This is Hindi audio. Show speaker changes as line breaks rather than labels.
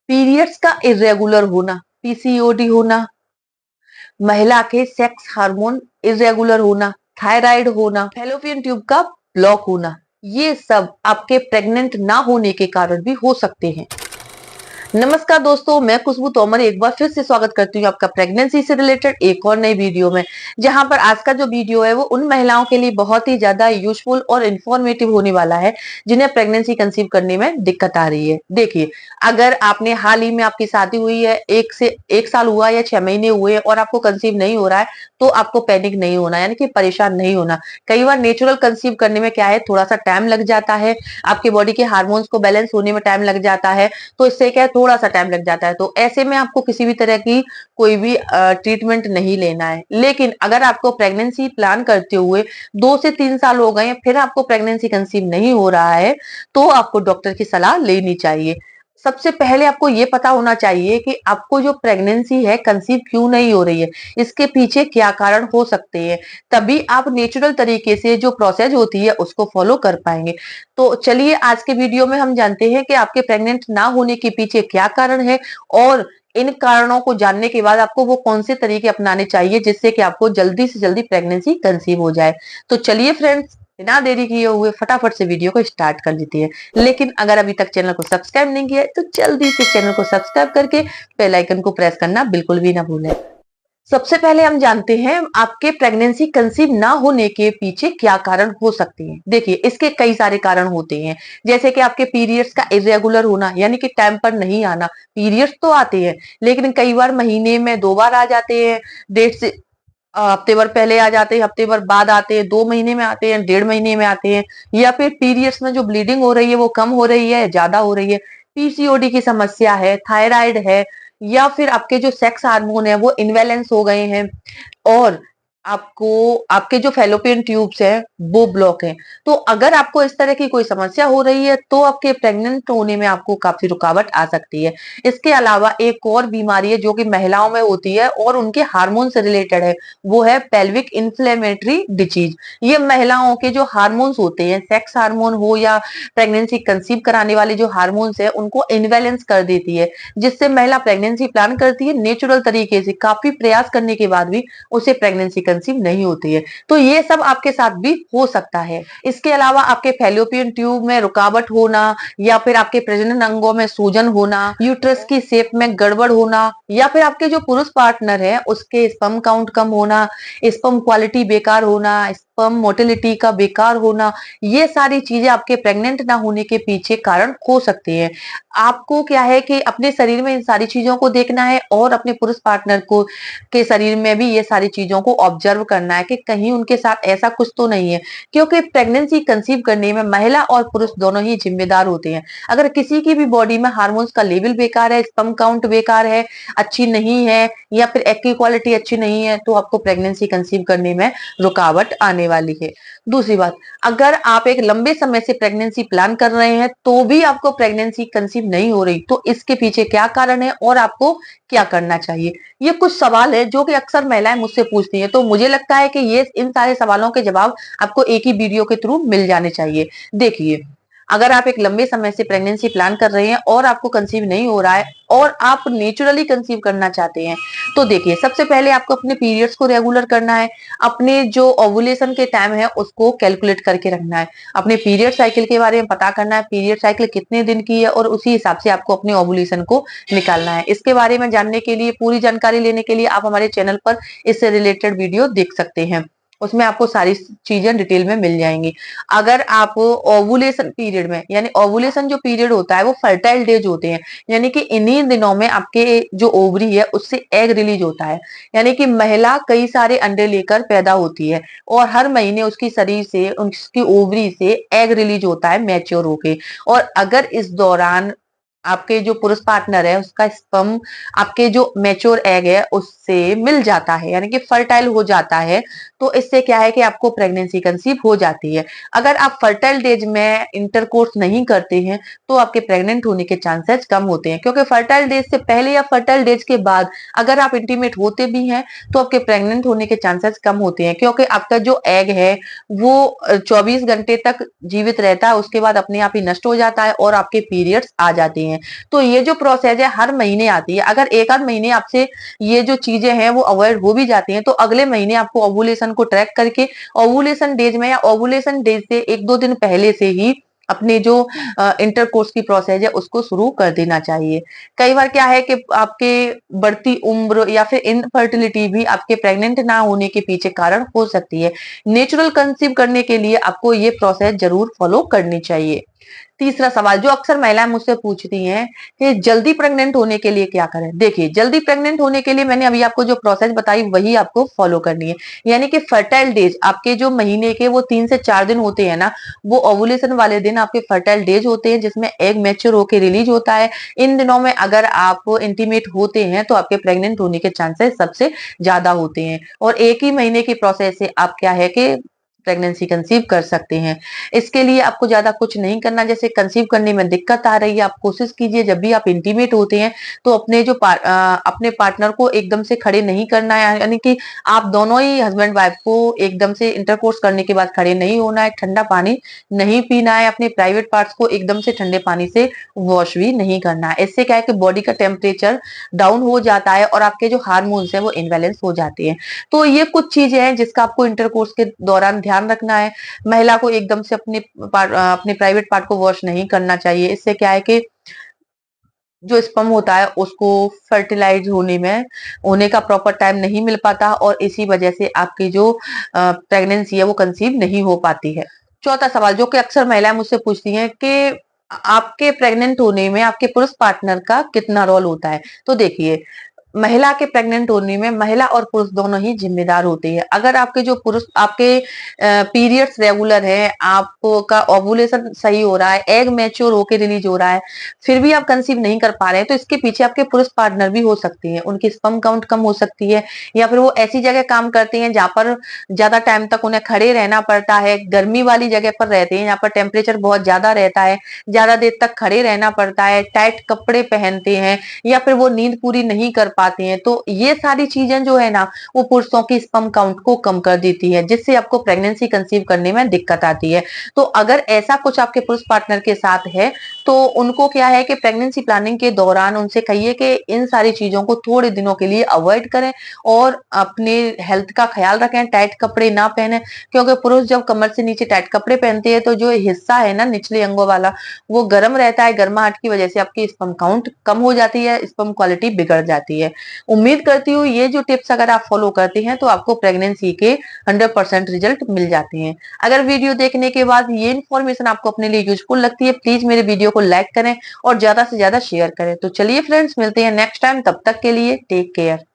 पीरियड्स का इरेगुलर होना, पीसीओडी होना, महिला के सेक्स हार्मोन इरेगुलर होना, थायराइड होना, फैलोपियन ट्यूब का ब्लॉक होना, ये सब आपके प्रेग्नेंट ना होने के कारण भी हो सकते हैं। नमस्कार दोस्तों, मैं खुशबू तोमर एक बार फिर से स्वागत करती हूँ आपका प्रेगनेंसी से रिलेटेड एक और नई वीडियो में। जहां पर आज का जो वीडियो है वो उन महिलाओं के लिए बहुत ही ज्यादा यूजफुल और इंफॉर्मेटिव होने वाला है जिन्हें प्रेगनेंसी कंसीव करने में दिक्कत आ रही है। देखिए, अगर आपने हाल ही में आपकी शादी हुई है, 1 साल हुआ या 6 महीने हुए और आपको कंसीव नहीं हो रहा है, तो आपको पैनिक नहीं होना, यानी कि परेशान नहीं होना। कई बार नेचुरल कंसीव करने में क्या है, थोड़ा सा टाइम लग जाता है, आपके बॉडी के हार्मोन्स को बैलेंस होने में टाइम लग जाता है, तो इससे क्या है, थोड़ा सा टाइम लग जाता है। तो ऐसे में आपको किसी भी तरह की कोई भी ट्रीटमेंट नहीं लेना है। लेकिन अगर आपको प्रेगनेंसी प्लान करते हुए 2 से 3 साल हो गए, फिर आपको प्रेगनेंसी कंसीव नहीं हो रहा है, तो आपको डॉक्टर की सलाह लेनी चाहिए। सबसे पहले आपको ये पता होना चाहिए कि आपको जो प्रेगनेंसी है कंसीव क्यों नहीं हो रही है, इसके पीछे क्या कारण हो सकते हैं। तभी आप नेचुरल तरीके से जो प्रोसेस होती है उसको फॉलो कर पाएंगे। तो चलिए, आज के वीडियो में हम जानते हैं कि आपके प्रेग्नेंट ना होने के पीछे क्या कारण है, और इन कारणों को जानने के बाद आपको वो कौन से तरीके अपनाने चाहिए जिससे कि आपको जल्दी से जल्दी प्रेगनेंसी कंसीव हो जाए। तो चलिए फ्रेंड्स, बिना देरी किए हुए फटाफट से वीडियो को स्टार्ट कर लेते हैं। लेकिन अगर अभी तक चैनल को सब्सक्राइब नहीं किया है तो जल्दी से चैनल को सब्सक्राइब करके बेल आइकन को प्रेस करना बिल्कुल भी ना भूलें। सबसे पहले हम जानते हैं आपके प्रेगनेंसी कंसीव ना होने के पीछे क्या कारण हो सकते हैं। देखिए, इसके कई सारे कारण होते हैं, जैसे कि आपके पीरियड्स का इरेगुलर होना, यानी कि टाइम पर नहीं आना। पीरियड्स तो आते हैं, लेकिन कई बार महीने में 2 बार आ जाते हैं, डेट से हफ्ते भर पहले आ जाते हैं, हफ्ते भर बाद आते हैं, 2 महीने में आते हैं, 1.5 महीने में आते हैं, या फिर पीरियड्स में जो ब्लीडिंग हो रही है वो कम हो रही है, ज्यादा हो रही है, पीसीओडी की समस्या है, थायराइड है, या फिर आपके जो सेक्स हार्मोन है वो इनबैलेंस हो गए हैं, और आपको आपके जो फैलोपियन ट्यूब्स है वो ब्लॉक है। तो अगर आपको इस तरह की कोई समस्या हो रही है तो आपके प्रेग्नेंट होने में आपको काफी रुकावट आ सकती है। इसके अलावा एक और बीमारी है जो कि महिलाओं में होती है और उनके हार्मोन से रिलेटेड है, वो है पेल्विक इन्फ्लेमेटरी डिजीज। ये महिलाओं के जो हार्मोन्स होते हैं, सेक्स हार्मोन हो या प्रेगनेंसी कंसीव कराने वाले जो हार्मोन्स है, उनको इनबैलेंस कर देती है, जिससे महिला प्रेगनेंसी प्लान करती है नेचुरल तरीके से, काफी प्रयास करने के बाद भी उसे प्रेगनेंसी कंसीव नहीं होती है। तो ये सब आपके साथ भी हो सकता है। इसके अलावा आपके फैलोपियन ट्यूब में रुकावट होना, या फिर आपके प्रजनन अंगों में सूजन होना, यूट्रस की शेप में गड़बड़ होना, या फिर आपके जो पुरुष पार्टनर है उसके स्पर्म काउंट कम होना, स्पर्म क्वालिटी बेकार होना, स्पर्म मोटिलिटी का बेकार होना, ये सारी चीजें आपके प्रेग्नेंट ना होने के पीछे कारण हो सकती है। आपको क्या है कि अपने शरीर में इन सारी चीजों को देखना है और अपने पुरुष पार्टनर को के शरीर में भी ये सारी चीजों को ऑब्जर्व करना है कि कहीं उनके साथ ऐसा कुछ तो नहीं है, क्योंकि प्रेगनेंसी कंसीव करने में महिला और पुरुष दोनों ही जिम्मेदार होते हैं। अगर किसी की भी बॉडी में हार्मोन्स का लेवल बेकार है, स्पर्म काउंट बेकार है, अच्छी नहीं है, या फिर एग की क्वालिटी अच्छी नहीं है, तो आपको प्रेगनेंसी कंसीव करने में रुकावट आने वाली है। दूसरी बात, अगर आप एक लंबे समय से प्रेगनेंसी प्लान कर रहे हैं तो भी आपको प्रेगनेंसी कंसीव नहीं हो रही, तो इसके पीछे क्या कारण है और आपको क्या करना चाहिए। ये कुछ सवाल है जो कि अक्सर महिलाएं मुझसे पूछती हैं, तो मुझे लगता है कि ये इन सारे सवालों के जवाब आपको एक ही वीडियो के थ्रू मिल जाने चाहिए। देखिए, अगर आप एक लंबे समय से प्रेगनेंसी प्लान कर रहे हैं और आपको कंसीव नहीं हो रहा है और आप नेचुरली कंसीव करना चाहते हैं, तो देखिए, सबसे पहले आपको अपने पीरियड्स को रेगुलर करना है, अपने जो ओवुलेशन के टाइम है उसको कैलकुलेट करके रखना है, अपने पीरियड साइकिल के बारे में पता करना है, पीरियड साइकिल कितने दिन की है, और उसी हिसाब से आपको अपने ओवुलेशन को निकालना है। इसके बारे में जानने के लिए, पूरी जानकारी लेने के लिए आप हमारे चैनल पर इससे रिलेटेड वीडियो देख सकते हैं, उसमें आपको सारी चीजें डिटेल में मिल जाएंगी। अगर आप ओवुलेशन पीरियड में, यानी ओवुलेशन जो पीरियड होता है वो फर्टाइल डेज होते हैं, यानी कि इन्हीं दिनों में आपके जो ओवरी है उससे एग रिलीज होता है, यानी कि महिला कई सारे अंडे लेकर पैदा होती है और हर महीने उसकी शरीर से, उसकी ओवरी से एग रिलीज होता है मैच्योर होके। और अगर इस दौरान आपके जो पुरुष पार्टनर है उसका स्पर्म आपके जो मैच्योर एग है उससे मिल जाता है, यानी कि फर्टाइल हो जाता है, तो इससे क्या है कि आपको प्रेगनेंसी कंसीव हो जाती है। अगर आप फर्टाइल डेज में इंटरकोर्स नहीं करते हैं तो आपके प्रेग्नेंट होने के चांसेस कम होते हैं, क्योंकि फर्टाइल डेज से पहले या फर्टाइल डेज के बाद अगर आप इंटीमेट होते भी हैं तो आपके प्रेग्नेंट होने के चांसेस कम होते हैं, क्योंकि आपका जो एग है वो 24 घंटे तक जीवित रहता है, उसके बाद अपने आप ही नष्ट हो जाता है और आपके पीरियड्स आ जाते हैं। हैं। तो ये जो प्रोसेस है हर महीने आती है। अगर एक आध महीने आपसे ये जो चीजें हैं वो अवॉइड हो भी जाती हैं, तो अगले महीने आपको ओवुलेशन को ट्रैक करके ओवुलेशन डेज में या ओवुलेशन डेज से एक दो दिन पहले से ही अपने जो इंटरकोर्स की प्रोसेस है उसको शुरू कर देना चाहिए। कई बार क्या है कि आपके बढ़ती उम्र या फिर इनफर्टिलिटी भी आपके प्रेग्नेंट ना होने के पीछे कारण हो सकती है। नेचुरल कंसीव करने के लिए आपको ये प्रोसेस जरूर फॉलो करनी चाहिए। तीसरा सवाल जो अक्सर महिलाएं मुझसे पूछती हैं कि जल्दी प्रेग्नेंट होने के लिए क्या करें। देखिए, जल्दी प्रेग्नेंट होने के लिए मैंने अभी आपको जो प्रोसेस बताई वही आपको फॉलो करनी है। यानी कि फर्टाइल डेज आपके जो महीने के वो 3 से 4 दिन होते हैं ना, वो ओवुलेशन वाले दिन आपके फर्टाइल डेज होते हैं जिसमें एग मैच्योर होकर रिलीज होता है। इन दिनों में अगर आप इंटीमेट होते हैं तो आपके प्रेग्नेंट होने के चांसेस सबसे ज्यादा होते हैं, और एक ही महीने की प्रोसेस से आप क्या है कि प्रेगनेंसी कंसीव कर सकते हैं। इसके लिए आपको ज्यादा कुछ नहीं करना। जैसे कंसीव करने में दिक्कत आ रही है, आप कोशिश कीजिए जब भी आप इंटीमेट होते हैं तो अपने पार्टनर को एकदम से खड़े नहीं करना है। यानी कि आप दोनों ही हस्बैंड वाइफ को एकदम से इंटरकोर्स करने के बाद खड़े नहीं होना है, ठंडा पानी नहीं पीना है, अपने प्राइवेट पार्ट्स को एकदम से ठंडे पानी से वॉश भी नहीं करना है। इससे क्या है कि बॉडी का टेम्परेचर डाउन हो जाता है और आपके जो हार्मोन्स है वो इनबैलेंस हो जाते हैं। तो ये कुछ चीजें हैं जिसका आपको इंटरकोर्स के दौरान ध्यान रखना है। महिला को एकदम से अपने प्राइवेट पार्ट को वॉश नहीं करना चाहिए। इससे क्या है कि जो स्पर्म होता है उसको फर्टिलाइज होने का प्रॉपर टाइम नहीं मिल पाता, और इसी वजह से आपकी जो प्रेगनेंसी है वो कंसीव नहीं हो पाती है। चौथा सवाल जो कि अक्सर महिलाएं मुझसे पूछती हैं कि आपके प्रेग्नेंट होने में आपके पुरुष पार्टनर का कितना रोल होता है। तो देखिए, महिला के प्रेग्नेंट होने में महिला और पुरुष दोनों ही जिम्मेदार होते हैं। अगर आपके जो पुरुष आपके पीरियड्स रेगुलर है, आपका ओवुलेशन सही हो रहा है, एग मैच्योर होके रिलीज हो रहा है, फिर भी आप कंसीव नहीं कर पा रहे हैं, तो इसके पीछे आपके पुरुष पार्टनर भी हो सकते हैं। उनकी स्पर्म काउंट कम हो सकती है, या फिर वो ऐसी जगह काम करते हैं जहां पर ज्यादा टाइम तक उन्हें खड़े रहना पड़ता है, गर्मी वाली जगह पर रहते हैं, यहाँ पर टेम्परेचर बहुत ज्यादा रहता है, ज्यादा देर तक खड़े रहना पड़ता है, टाइट कपड़े पहनते हैं, या फिर वो नींद पूरी नहीं कर पाते हैं। तो ये सारी चीजें जो है ना वो पुरुषों की स्पर्म काउंट को कम कर देती है, जिससे आपको प्रेगनेंसी कंसीव करने में दिक्कत आती है। तो अगर ऐसा कुछ आपके पुरुष पार्टनर के साथ है तो उनको क्या है कि प्रेगनेंसी प्लानिंग के दौरान उनसे कहिए कि इन सारी चीजों को थोड़े दिनों के लिए अवॉइड करें और अपने हेल्थ का ख्याल रखें, टाइट कपड़े ना पहने। क्योंकि पुरुष जब कमर से नीचे टाइट कपड़े पहनते हैं तो जो हिस्सा है ना निचले अंगों वाला वो गर्म रहता है, गर्माहट की वजह से आपकी स्पर्म काउंट कम हो जाती है, स्पर्म क्वालिटी बिगड़ जाती है। उम्मीद करती हूँ ये जो टिप्स अगर आप फॉलो करते हैं तो आपको प्रेगनेंसी के 100% रिजल्ट मिल जाते हैं। अगर वीडियो देखने के बाद ये इन्फॉर्मेशन आपको अपने लिए यूजफुल लगती है, प्लीज मेरे वीडियो को लाइक करें और ज्यादा से ज्यादा शेयर करें। तो चलिए फ्रेंड्स, मिलते हैं नेक्स्ट टाइम, तब तक के लिए टेक केयर।